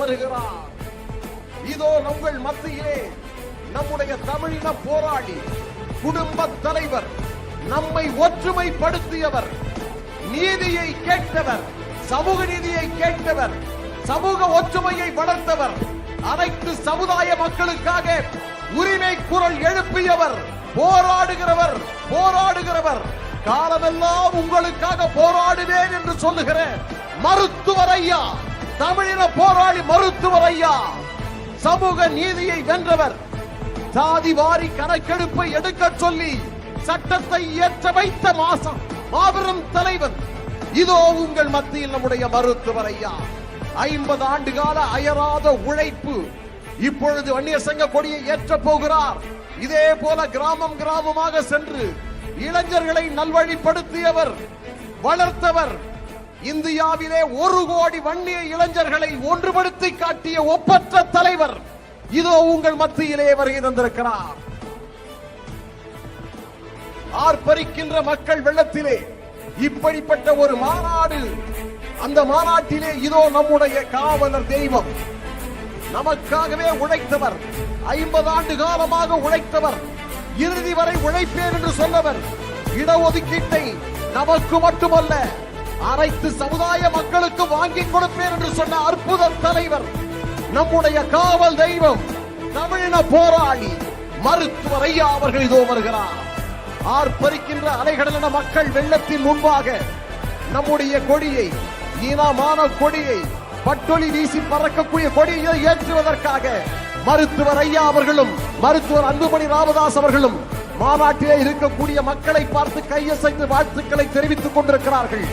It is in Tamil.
வருகிறார். இதோ உங்கள் மத்தியிலே நம்முடைய தமிழின போராளி, குடும்ப தலைவர், நம்மை ஒற்றுமைப்படுத்தியவர், நீதியை கேட்டவர், சமூக நீதியை கேட்டவர், சமூக ஒற்றுமையை வளர்த்தவர், அனைத்து சமுதாய மக்களுக்காக உரிமை குரல் எழுப்பியவர், போராடுகிறவர், காலமெல்லாம் உங்களுக்காக போராடுவேன் என்று சொல்லுகிற மருத்துவர் ஐயா, தமிழின போராளி மருத்துவர் ஐயா, சமூக நீதியை வென்றவர், சாதி வாரி கணக்கெடுப்பை எடுக்க சொல்லி சட்டத்தை இயற்ற வைத்த மாபெரும் தலைவர். இதோ உங்கள் மத்தியில் நம்முடைய மருத்துவர் ஐயா. 50 ஆண்டு கால அயராத உழைப்பு. இப்பொழுது வன்னியர் சங்க கொடியை ஏற்ற போகிறார். இதே போல கிராமம் கிராமமாக சென்று இளைஞர்களை நல்வழிப்படுத்தியவர், வளர்த்தவர். இந்தியாவிலே 1 கோடி வன்னிய இளைஞர்களை ஒன்றுபடுத்தி காட்டிய ஒப்பற்ற தலைவர் இதோ உங்கள் மத்தியிலே வருகை தந்திருக்கிறார். ஆர்ப்பரிக்கின்ற மக்கள் வெள்ளத்திலே இப்படிப்பட்ட ஒரு மாநாடு, அந்த மாநாட்டிலே இதோ நம்முடைய காவலர் தெய்வம், நமக்காகவே உழைத்தவர், 50 ஆண்டு காலமாக உழைத்தவர், இறுதி வரை உழைப்பேன் என்று சொன்னவர், இடஒதுக்கீட்டை நமக்கு மட்டுமல்ல அனைத்து சமுதாய மக்களுக்கு வாங்கி கொடுப்பேன் என்று சொன்ன அற்புத தலைவர், நம்முடைய காவல் தெய்வம், தமிழின போராளி மருத்துவர் ஐயா அவர்கள் இதோ வருகிறார். ஆர்ப்பரிக்கின்ற அலைகடலான மக்கள் வெள்ளத்தின் முன்பாக நம்முடைய கொடியை, ஈனமான கொடியை, பட்டொலி வீசி பறக்கக்கூடிய கொடியை ஏற்றுவதற்காக மருத்துவர் ஐயா அவர்களும் மருத்துவர் அன்புமணி ராமதாஸ் அவர்களும் மாநாட்டிலே இருக்கக்கூடிய மக்களை பார்த்து கையசைத்து வாழ்த்துக்களை தெரிவித்துக் கொண்டிருக்கிறார்கள்.